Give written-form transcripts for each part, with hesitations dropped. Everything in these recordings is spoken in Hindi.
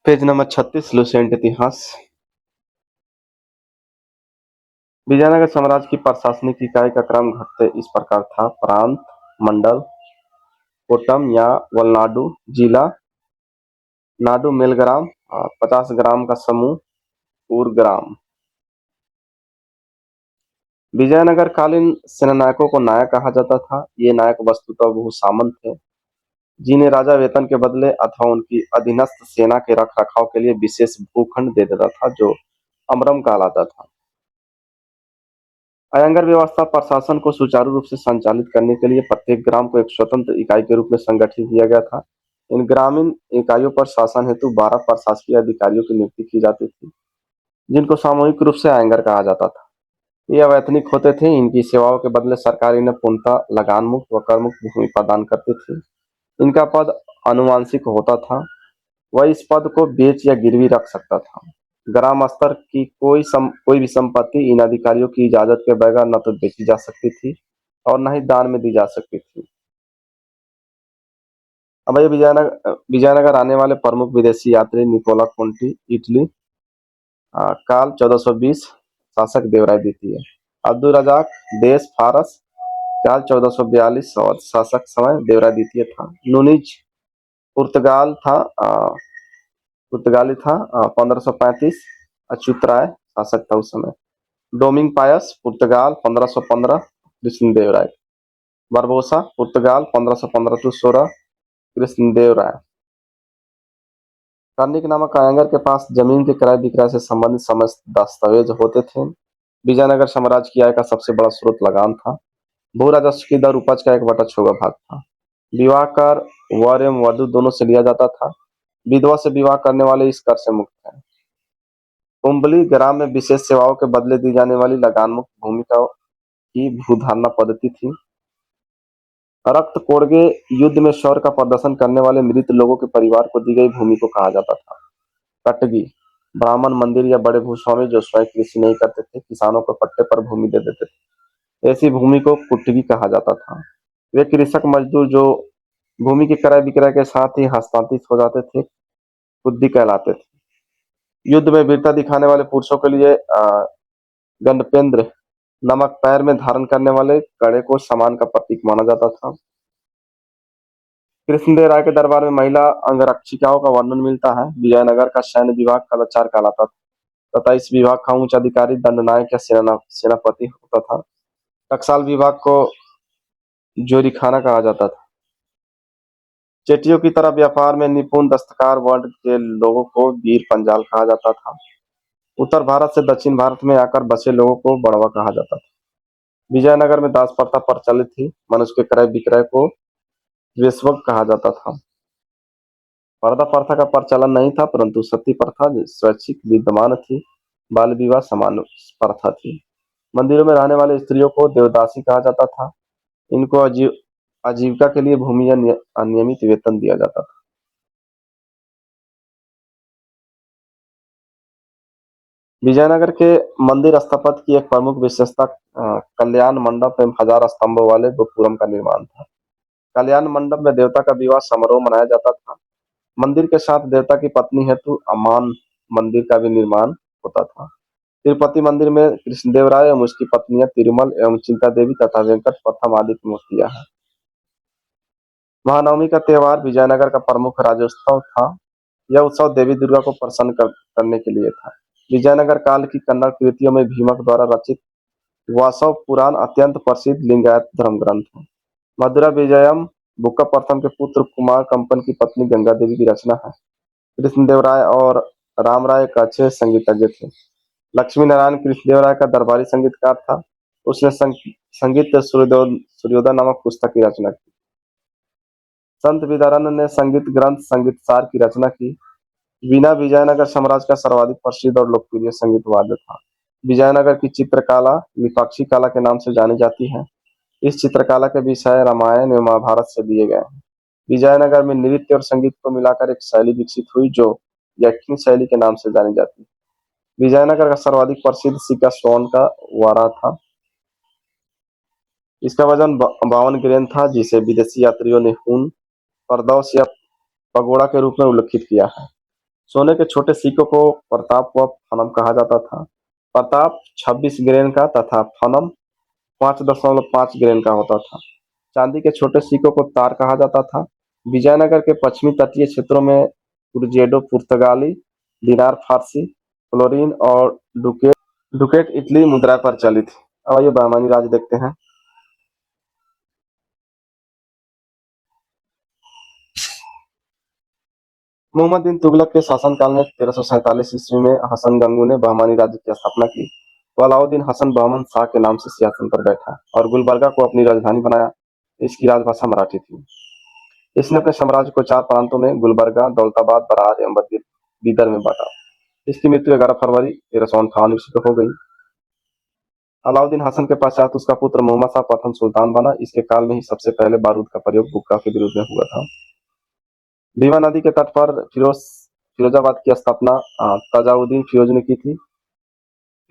पेज नंबर 36 लुसेंट इतिहास। विजयनगर साम्राज्य की प्रशासनिक इकाई का क्रम घटते इस प्रकार था: प्रांत, मंडल, कोट्टम या वलनाडु, जिला, नाडु मेल ग्राम, 50 ग्राम का समूह, पूर्वग्राम। विजयनगर कालीन सेनानायकों को नायक कहा जाता था। ये नायक वस्तुतः भू सामंत थे, जिन्हें राजा वेतन के बदले अथवा उनकी अधीनस्थ सेना के रख रखाव के लिए विशेष भूखंड दे देता था, जो अमरम कहलाता था। अयंगर व्यवस्था प्रशासन को सुचारू रूप से संचालित करने के लिए प्रत्येक ग्राम को एक स्वतंत्र इकाई के रूप में संगठित किया गया था। इन ग्रामीण इकाइयों पर शासन हेतु 12 प्रशासकीय अधिकारियों की नियुक्ति की जाती थी, जिनको सामूहिक रूप से अयंगर कहा जाता था। ये अवैतनिक होते थे। इनकी सेवाओं के बदले सरकार इन्हें पूर्णतः लगान मुक्त व कर मुक्त भूमि प्रदान करती थी। इनका पद अनुवांशिक होता था। वह इस पद को बेच या गिरवी रख सकता था। ग्राम स्तर की कोई भी संपत्ति इन अधिकारियों की इजाजत के बगैर न तो बेची जा सकती थी और न ही दान में दी जा सकती थी। अब ये विजयनगर आने वाले प्रमुख विदेशी यात्री: निकोला कोंटी, इटली, काल 1420, शासक देवराय द्वितीय। अब्दुल रजाक, देश फारस, काल 1442 और शासक समय देवराय द्वितीय था। नुनिज, पुर्तगाल था, पुर्तगाली था, 1535, अच्युत राय शासक था उस समय। डोमिंग पायस, पुर्तगाल, 1515, कृष्णदेव राय। बारबोसा, पुर्तगाल, 1515 टू 16, कृष्णदेव राय। कार्निक नामक अयंगर के पास जमीन के क्रय विक्रय से संबंधित समस्त दस्तावेज होते थे। विजयनगर साम्राज्य की आय का सबसे बड़ा स्रोत लगान था। भू राजस्व की दर उपज का 1/6 भाग था। विवाह कर वर एवं वधु दोनों से लिया जाता था। विधवा से विवाह करने वाले इस कर से मुक्त हैं। कुंबली ग्राम में विशेष सेवाओं के बदले दी जाने वाली लगान मुक्त भूमि की भूधारणा पद्धति थी। रक्त कोड़गे युद्ध में शौर्य का प्रदर्शन करने वाले मृत लोगों के परिवार को दी गई भूमि को कहा जाता था कटगी। ब्राह्मण, मंदिर या बड़े भूस्वामी जो स्वयं कृषि नहीं करते थे, किसानों को पट्टे पर भूमि दे देते थे। ऐसी भूमि को कुटगी कहा जाता था। वे कृषक मजदूर जो भूमि के क्रय विक्रय के साथ ही हस्तांतरित हो जाते थे, कुद्दी कहलाते थे। युद्ध में वीरता दिखाने वाले पुरुषों के लिए गंडपेंद्र नमक पैर में धारण करने वाले कड़े को सम्मान का प्रतीक माना जाता था। कृष्णदेव राय के दरबार में महिला अंगरक्षिकाओं का वर्णन मिलता है। विजयनगर का सैन्य विभाग कलाचार कहलाता था तथा इस विभाग का उच्च अधिकारी दंडनायक या सेनापति होता था। टकसाल विभाग को जोरीखाना कहा जाता था। चेटियों की तरह व्यापार में निपुण दस्तकार वर्ग के लोगों को वीर पंजाल कहा जाता था। उत्तर भारत से दक्षिण भारत में आकर बसे लोगों को बड़वा कहा जाता था। विजयनगर में दास प्रथा प्रचलित थी। मनुष्य के क्रय विक्रय को वेश्वक कहा जाता था। पर्दा प्रथा का प्रचलन नहीं था, परंतु सती प्रथा स्वैच्छिक विद्यमान थी। बाल विवाह समान प्रथा थी। मंदिरों में रहने वाली स्त्रियों को देवदासी कहा जाता था। इनको आजीविका के लिए भूमि या अनियमित वेतन दिया जाता था। विजयनगर के मंदिर स्थापत्य की एक प्रमुख विशेषता कल्याण मंडप एवं 1000 स्तंभों वाले गोपुरम का निर्माण था। कल्याण मंडप में देवता का विवाह समारोह मनाया जाता था। मंदिर के साथ देवता की पत्नी हेतु अमान मंदिर का भी निर्माण होता था। तिरुपति मंदिर में कृष्णदेव राय एवं उसकी पत्नियां तिरुमल एवं चिंता देवी तथा वेंकट प्रथम आदि की मूर्तियां हैं। महानवमी का त्योहार विजयनगर का प्रमुख राज्योत्सव था। यह उत्सव देवी दुर्गा को प्रसन्न करने के लिए था। विजयनगर काल की कन्नड़ कृतियों में भीमक द्वारा रचित वासव पुराण अत्यंत प्रसिद्ध लिंगायत धर्म ग्रंथ है। मधुरा विजयम बुक्का प्रथम के पुत्र कुमार कंपन की पत्नी गंगा देवी की रचना है। कृष्णदेव राय और राम राय एक अच्छे संगीतज्ञ थे। लक्ष्मी नारायण कृष्णदेव राय का दरबारी संगीतकार था। उसने संगीत सूर्योदय नामक पुस्तक की रचना की। संत विद्यारण्य ने संगीत ग्रंथ संगीतसार की रचना की। वीणा विजयनगर साम्राज्य का सर्वाधिक प्रसिद्ध और लोकप्रिय संगीत वाद्य था। विजयनगर की चित्रकला विपक्षी कला के नाम से जानी जाती है। इस चित्रकला के विषय रामायण एवं महाभारत से दिए गए हैं। विजयनगर में नृत्य और संगीत को मिलाकर एक शैली विकसित हुई जो यक्षिणी शैली के नाम से जानी जाती है। विजयनगर का सर्वाधिक प्रसिद्ध सिक्का स्वर्ण का वारा था। इसका वजन 52 ग्रेन था, जिसे विदेशी यात्रियों ने हून, प्रदोष या पगोड़ा के रूप में उल्लेखित किया है। सोने के छोटे सिक्कों को प्रताप व फनम कहा जाता था। प्रताप 26 ग्रेन का तथा फनम 5.5 ग्रेन का होता था। चांदी के छोटे सिक्कों को तार कहा जाता था। विजयनगर के पश्चिमी तटीय क्षेत्रों में क्रुजेडो पुर्तगाली, दिनार फारसी, फ्लोरिन और डुकेट इटली मुद्रा पर चली थी। अब आइए बहमानी राज देखते हैं। मोहम्मद बिन तुगलक के शासनकाल में 1347 ईस्वी में हसन गंगू ने बहमानी राज्य की स्थापना की। तो अलाउद्दीन हसन बहमन शाह के नाम से सिंहासन पर बैठा और गुलबर्गा को अपनी राजधानी बनाया। इसकी राजभाषा मराठी थी। इसने अपने साम्राज्य को 4 प्रांतों में गुलबर्गा, दौलताबाद, बरार एवं बीदर में बांटा। इसकी मृत्यु 11 फरवरी 1358 ईस्वी को हो गई। अलाउद्दीन हसन के पश्चात उसका पुत्र मोहम्मद शाह प्रथम सुल्तान बना। इसके काल में ही सबसे पहले बारूद का प्रयोग हुक्का के विरुद्ध में हुआ था। भीमा नदी के तट पर फिरोजाबाद की स्थापना ताजाउद्दीन फिरोज ने की थी।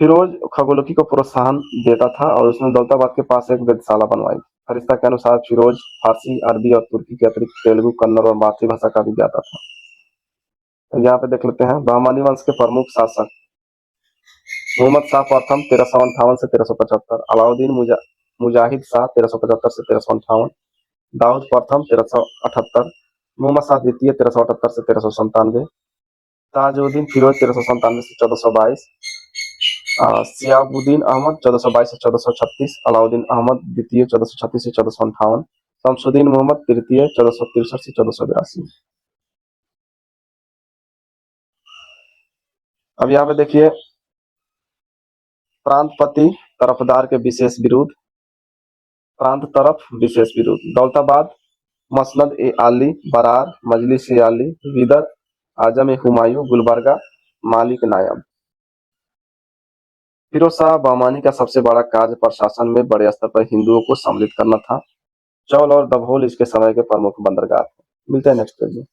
फिरोज खगोलकी को प्रोत्साहन देता था और उसने दौलताबाद के पास एक वेधशाला बनवाई। फरिश्ता के अनुसार फिरोज फारसी, अरबी और तुर्की के अतिरिक्त तेलुगु, कन्नड़ और मराठी भाषा का भी ज्ञाता था। तो यहाँ पे देख लेते हैं बहमानी वंश के प्रमुख शासक। मोहम्मद शाह प्रथम 1358 से 1375, अलाउद्दीन मुजाहिद शाह 1375 से 1358, दाऊद प्रथम 1378, मोहम्मद शाह द्वितीय 1378 से 1397, ताजुद्दीन फिरोज 1397 से 1422, सियाबुद्दीन अहमद 1422 से 1436, अलाउद्दीन अहमद द्वितीय 1436 से 1458, शमसुद्दीन मोहम्मद तृतीय 1463 से 1482। अब यहाँ पे देखिए प्रांतपति तरफदार के विशेष विरोध। प्रांत तरफ विशेष विरोध। दौलताबाद मसनद ए आली, बरार मजलिस ए आली, विदर आजम ए हुमायूं, गुलबर्गा मालिक नायब। फिरोज शाह बहमानी का सबसे बड़ा कार्य प्रशासन में बड़े स्तर पर हिंदुओं को सम्मिलित करना था। चौल और दभोल इसके समय के प्रमुख बंदरगाह थे। मिलते हैं नेक्स्ट पेज में।